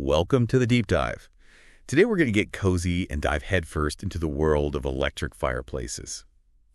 Welcome to the Deep Dive. Today we're going to get cozy and dive headfirst into the world of electric fireplaces.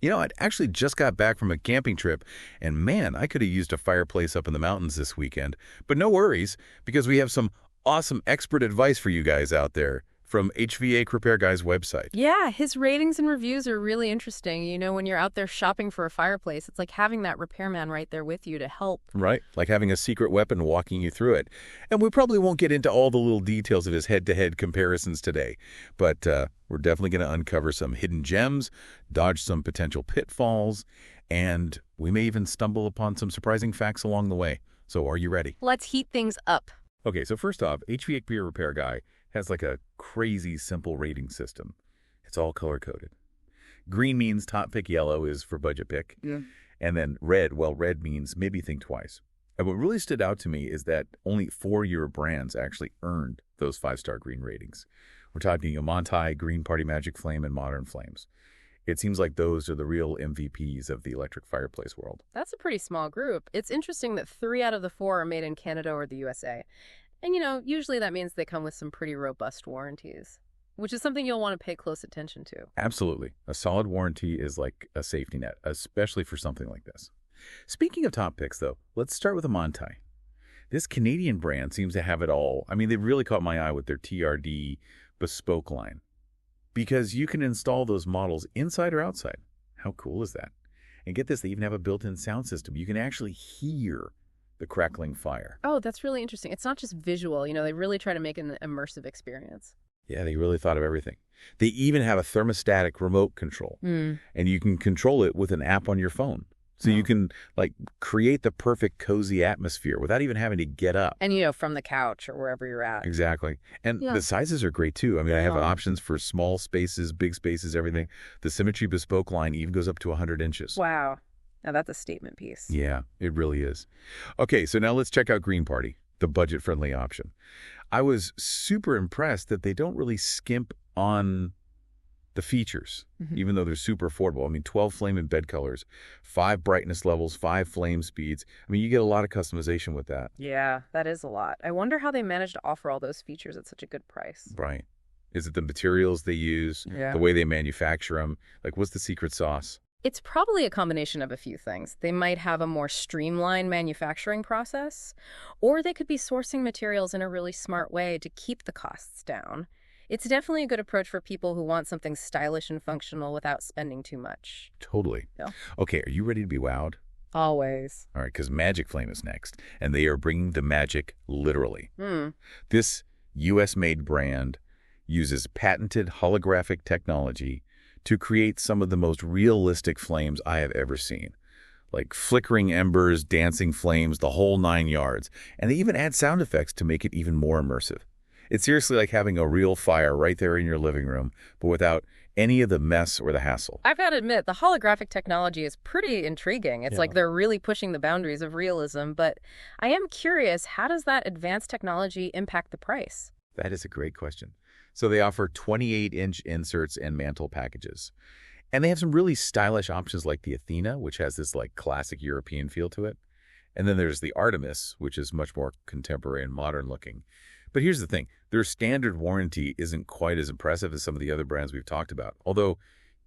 I actually just got back from a camping trip, and man, I could have used a fireplace up in the mountains this weekend. But no worries, because we have some awesome expert advice for you guys out there from HvacRepairGuy's website. Yeah, his ratings and reviews are really interesting. When you're out there shopping for a fireplace, it's like having that repairman right there with you to help. Right, like having a secret weapon walking you through it. And we probably won't get into all the little details of his head-to-head comparisons today, but we're definitely going to uncover some hidden gems, dodge some potential pitfalls, and we may even stumble upon some surprising facts along the way. So are you ready? Let's heat things up. Okay, so first off, HvacRepairGuy has like a crazy simple rating system. It's all color-coded. Green means top pick, yellow is for budget pick. Yeah. And then red, well, red means maybe think twice. And what really stood out to me is that only 4 Euro brands actually earned those 5-star green ratings. We're talking Montai, Green Party Magic Flame, and Modern Flames. It seems like those are the real MVPs of the electric fireplace world. That's a pretty small group. It's interesting that 3 out of the 4 are made in Canada or the USA. And, usually that means they come with some pretty robust warranties, which is something you'll want to pay close attention to. Absolutely. A solid warranty is like a safety net, especially for something like this. Speaking of top picks, though, let's start with a Montai. This Canadian brand seems to have it all. I mean, they really caught my eye with their TRD bespoke line, because you can install those models inside or outside. How cool is that? And get this, they even have a built-in sound system. You can actually hear the crackling fire. Oh, that's really interesting. It's not just visual. They really try to make an immersive experience. Yeah, they really thought of everything. They even have a thermostatic remote control, and you can control it with an app on your phone. So you can, create the perfect cozy atmosphere without even having to get up. And, from the couch or wherever you're at. Exactly. And the sizes are great, too. I mean, I have options for small spaces, big spaces, everything. The Symmetry Bespoke line even goes up to 100 inches. Wow. Now, that's a statement piece. Yeah, it really is. Okay, so now let's check out Green Party, the budget-friendly option. I was super impressed that they don't really skimp on the features, even though they're super affordable. I mean, 12 flame and bed colors, 5 brightness levels, 5 flame speeds. I mean, you get a lot of customization with that. Yeah, that is a lot. I wonder how they managed to offer all those features at such a good price. Right. Is it the materials they use, the way they manufacture them? What's the secret sauce? It's probably a combination of a few things. They might have a more streamlined manufacturing process, or they could be sourcing materials in a really smart way to keep the costs down. It's definitely a good approach for people who want something stylish and functional without spending too much. Totally. Yeah. Okay, are you ready to be wowed? Always. All right, because Magic Flame is next, and they are bringing the magic literally. This U.S.-made brand uses patented holographic technology to create some of the most realistic flames I have ever seen. Like flickering embers, dancing flames, the whole 9 yards. And they even add sound effects to make it even more immersive. It's seriously like having a real fire right there in your living room, but without any of the mess or the hassle. I've got to admit, the holographic technology is pretty intriguing. It's like they're really pushing the boundaries of realism, but I am curious, how does that advanced technology impact the price? That is a great question. So they offer 28-inch inserts and mantle packages. And they have some really stylish options like the Athena, which has this classic European feel to it. And then there's the Artemis, which is much more contemporary and modern looking. But here's the thing. Their standard warranty isn't quite as impressive as some of the other brands we've talked about, although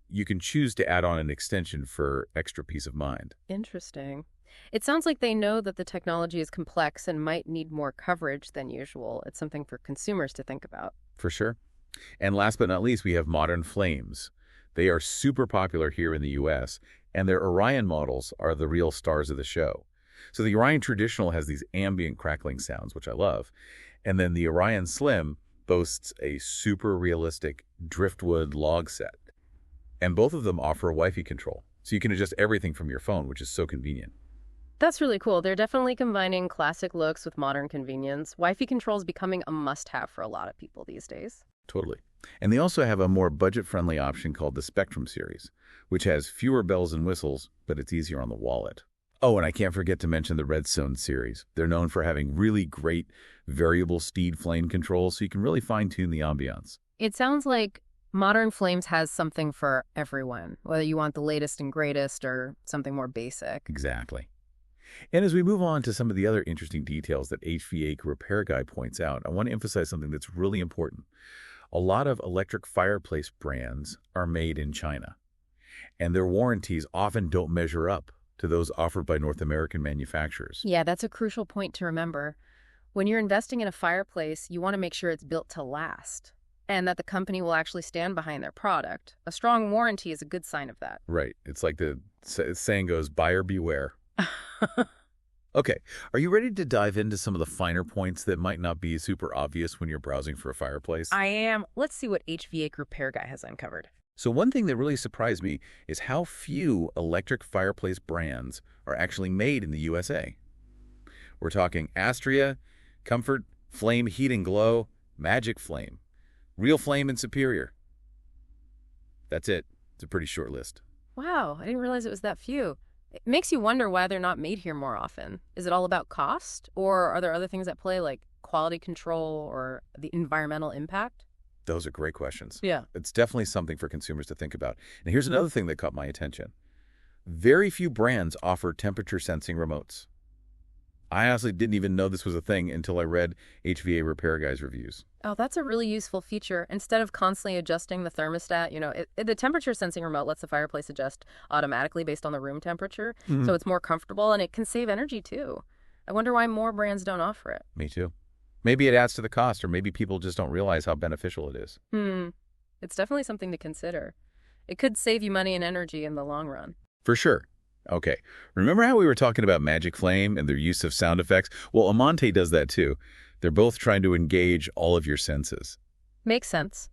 you can choose to add on an extension for extra peace of mind. Interesting. It sounds like they know that the technology is complex and might need more coverage than usual. It's something for consumers to think about. For sure. And last but not least, we have Modern Flames. They are super popular here in the U.S., and their Orion models are the real stars of the show. So the Orion Traditional has these ambient crackling sounds, which I love. And then the Orion Slim boasts a super realistic driftwood log set. And both of them offer Wi-Fi control, so you can adjust everything from your phone, which is so convenient. That's really cool. They're definitely combining classic looks with modern convenience. Wi-Fi control is becoming a must-have for a lot of people these days. Totally. And they also have a more budget-friendly option called the Spectrum series, which has fewer bells and whistles, but it's easier on the wallet. Oh, and I can't forget to mention the Redstone series. They're known for having really great variable speed flame control, so you can really fine-tune the ambiance. It sounds like Modern Flames has something for everyone, whether you want the latest and greatest or something more basic. Exactly. And as we move on to some of the other interesting details that HvacRepairGuy points out, I want to emphasize something that's really important. A lot of electric fireplace brands are made in China, and their warranties often don't measure up to those offered by North American manufacturers. Yeah, that's a crucial point to remember. When you're investing in a fireplace, you want to make sure it's built to last and that the company will actually stand behind their product. A strong warranty is a good sign of that. Right. It's like the saying goes, buyer beware. Okay, are you ready to dive into some of the finer points that might not be super obvious when you're browsing for a fireplace? I am. Let's see what HvacRepairGuy has uncovered. So one thing that really surprised me is how few electric fireplace brands are actually made in the USA. We're talking Astria, Comfort, Flame Heat and Glow, Magic Flame, Real Flame, and Superior. That's it. It's a pretty short list. Wow, I didn't realize it was that few. It makes you wonder why they're not made here more often. Is it all about cost, or are there other things at play like quality control or the environmental impact? Those are great questions. Yeah. It's definitely something for consumers to think about. And here's another thing that caught my attention. Very few brands offer temperature sensing remotes. I honestly didn't even know this was a thing until I read HvacRepairGuy's reviews. Oh, that's a really useful feature. Instead of constantly adjusting the thermostat, the temperature sensing remote lets the fireplace adjust automatically based on the room temperature, so it's more comfortable and it can save energy too. I wonder why more brands don't offer it. Me too. Maybe it adds to the cost, or maybe people just don't realize how beneficial it is. It's definitely something to consider. It could save you money and energy in the long run. For sure. Okay, remember how we were talking about Magic Flame and their use of sound effects? Well, Amante does that too. They're both trying to engage all of your senses. Makes sense.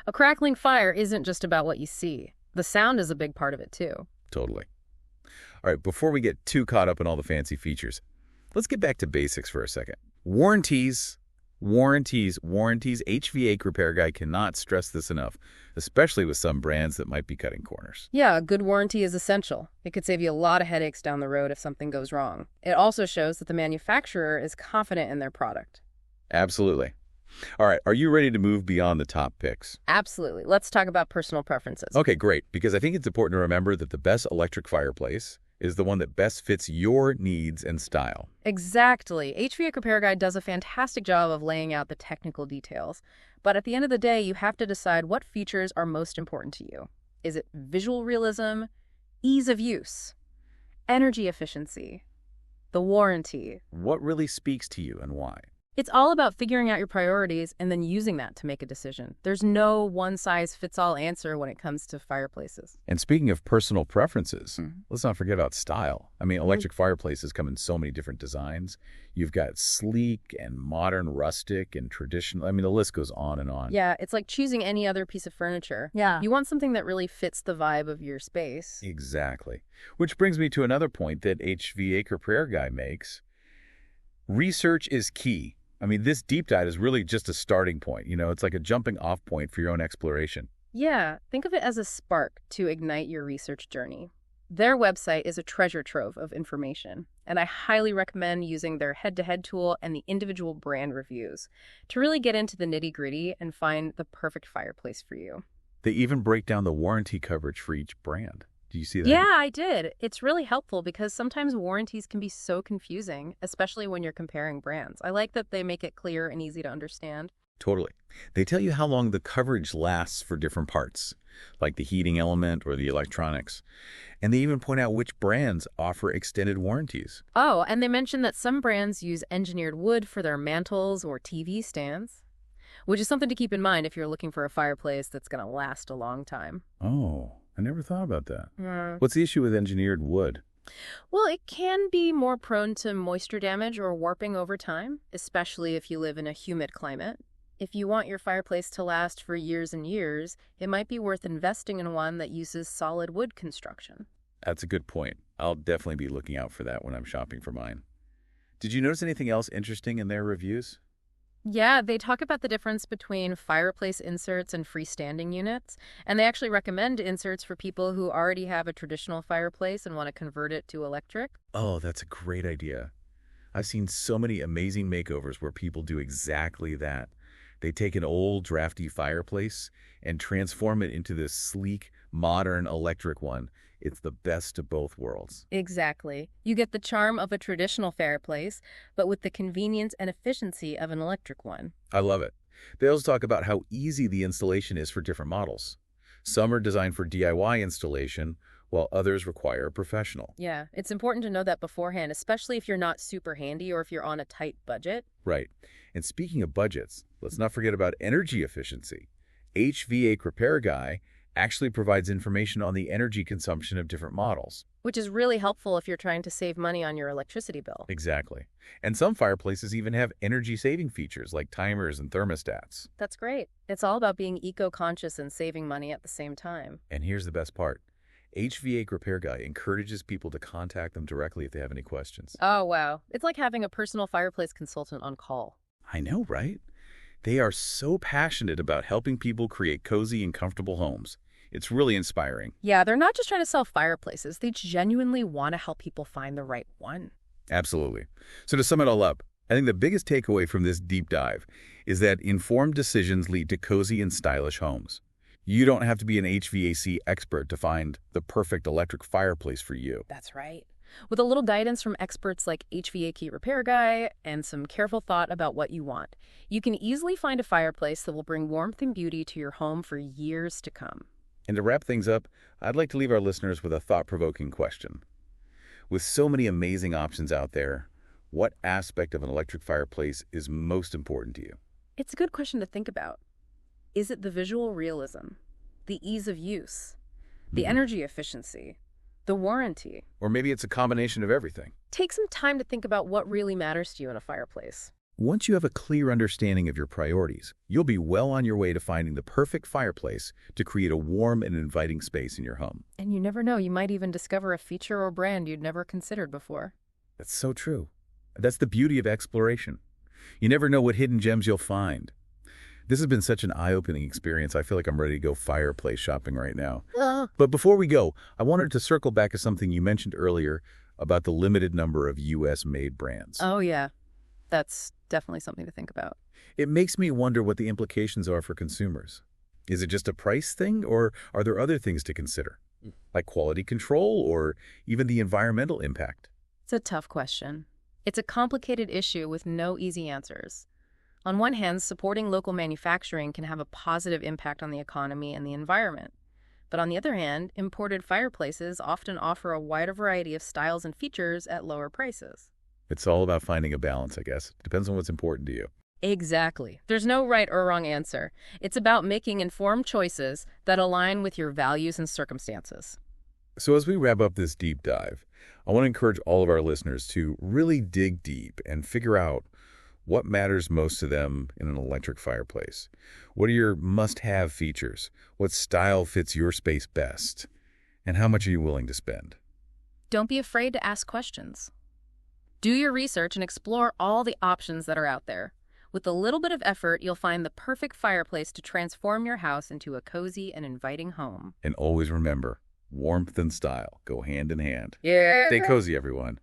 A crackling fire isn't just about what you see. The sound is a big part of it too. Totally. All right, before we get too caught up in all the fancy features, let's get back to basics for a second. Warranties. HvacRepairGuy cannot stress this enough, especially with some brands that might be cutting corners. Yeah, a good warranty is essential. It could save you a lot of headaches down the road if something goes wrong. It also shows that the manufacturer is confident in their product. Absolutely. All right, are you ready to move beyond the top picks? Absolutely. Let's talk about personal preferences. Okay, great, because I think it's important to remember that the best electric fireplace is the one that best fits your needs and style. Exactly. HvacRepairGuy does a fantastic job of laying out the technical details. But at the end of the day, you have to decide what features are most important to you. Is it visual realism, ease of use, energy efficiency, the warranty? What really speaks to you and why? It's all about figuring out your priorities and then using that to make a decision. There's no one-size-fits-all answer when it comes to fireplaces. And speaking of personal preferences, let's not forget about style. I mean, electric fireplaces come in so many different designs. You've got sleek and modern, rustic and traditional. I mean, the list goes on and on. Yeah, it's like choosing any other piece of furniture. Yeah. You want something that really fits the vibe of your space. Exactly. Which brings me to another point that HvacRepairGuy makes. Research is key. I mean, this deep dive is really just a starting point. It's like a jumping off point for your own exploration. Yeah, think of it as a spark to ignite your research journey. Their website is a treasure trove of information, and I highly recommend using their head-to-head tool and the individual brand reviews to really get into the nitty-gritty and find the perfect fireplace for you. They even break down the warranty coverage for each brand. Do you see that? Yeah, I did. It's really helpful because sometimes warranties can be so confusing, especially when you're comparing brands. I like that they make it clear and easy to understand. Totally. They tell you how long the coverage lasts for different parts, like the heating element or the electronics. And they even point out which brands offer extended warranties. Oh, and they mention that some brands use engineered wood for their mantles or TV stands, which is something to keep in mind if you're looking for a fireplace that's going to last a long time. Oh, I never thought about that. What's the issue with engineered wood? Well, it can be more prone to moisture damage or warping over time, especially if you live in a humid climate. If you want your fireplace to last for years and years, it might be worth investing in one that uses solid wood construction. That's a good point. I'll definitely be looking out for that when I'm shopping for mine. Did you notice anything else interesting in their reviews? Yeah, they talk about the difference between fireplace inserts and freestanding units, and they actually recommend inserts for people who already have a traditional fireplace and want to convert it to electric. Oh, that's a great idea. I've seen so many amazing makeovers where people do exactly that. They take an old, drafty fireplace and transform it into this sleek, modern electric one. It's the best of both worlds. Exactly. You get the charm of a traditional fireplace, but with the convenience and efficiency of an electric one. I love it. They also talk about how easy the installation is for different models. Some are designed for DIY installation, while others require a professional. Yeah, it's important to know that beforehand, especially if you're not super handy or if you're on a tight budget. Right. And speaking of budgets, let's not forget about energy efficiency. HvacRepairGuy actually provides information on the energy consumption of different models. Which is really helpful if you're trying to save money on your electricity bill. Exactly. And some fireplaces even have energy-saving features like timers and thermostats. That's great. It's all about being eco-conscious and saving money at the same time. And here's the best part. HvacRepairGuy encourages people to contact them directly if they have any questions. Oh, wow. It's like having a personal fireplace consultant on call. I know, right? They are so passionate about helping people create cozy and comfortable homes. It's really inspiring. Yeah, they're not just trying to sell fireplaces. They genuinely want to help people find the right one. Absolutely. So to sum it all up, I think the biggest takeaway from this deep dive is that informed decisions lead to cozy and stylish homes. You don't have to be an HVAC expert to find the perfect electric fireplace for you. That's right. With a little guidance from experts like HvacRepairGuy and some careful thought about what you want, you can easily find a fireplace that will bring warmth and beauty to your home for years to come. And to wrap things up, I'd like to leave our listeners with a thought-provoking question. With so many amazing options out there, what aspect of an electric fireplace is most important to you? It's a good question to think about. Is it the visual realism, the ease of use, the energy efficiency, the warranty? Or maybe it's a combination of everything. Take some time to think about what really matters to you in a fireplace. Once you have a clear understanding of your priorities, you'll be well on your way to finding the perfect fireplace to create a warm and inviting space in your home. And you never know, you might even discover a feature or brand you'd never considered before. That's so true. That's the beauty of exploration. You never know what hidden gems you'll find. This has been such an eye-opening experience. I feel like I'm ready to go fireplace shopping right now. But before we go, I wanted to circle back to something you mentioned earlier about the limited number of U.S.-made brands. Oh, yeah. That's definitely something to think about. It makes me wonder what the implications are for consumers. Is it just a price thing, or are there other things to consider, like quality control or even the environmental impact? It's a tough question. It's a complicated issue with no easy answers. On one hand, supporting local manufacturing can have a positive impact on the economy and the environment. But on the other hand, imported fireplaces often offer a wider variety of styles and features at lower prices. It's all about finding a balance, I guess. Depends on what's important to you. Exactly. There's no right or wrong answer. It's about making informed choices that align with your values and circumstances. So as we wrap up this deep dive, I want to encourage all of our listeners to really dig deep and figure out what matters most to them in an electric fireplace. What are your must-have features? What style fits your space best? And how much are you willing to spend? Don't be afraid to ask questions. Do your research and explore all the options that are out there. With a little bit of effort, you'll find the perfect fireplace to transform your house into a cozy and inviting home. And always remember, warmth and style go hand in hand. Yeah. Stay cozy, everyone.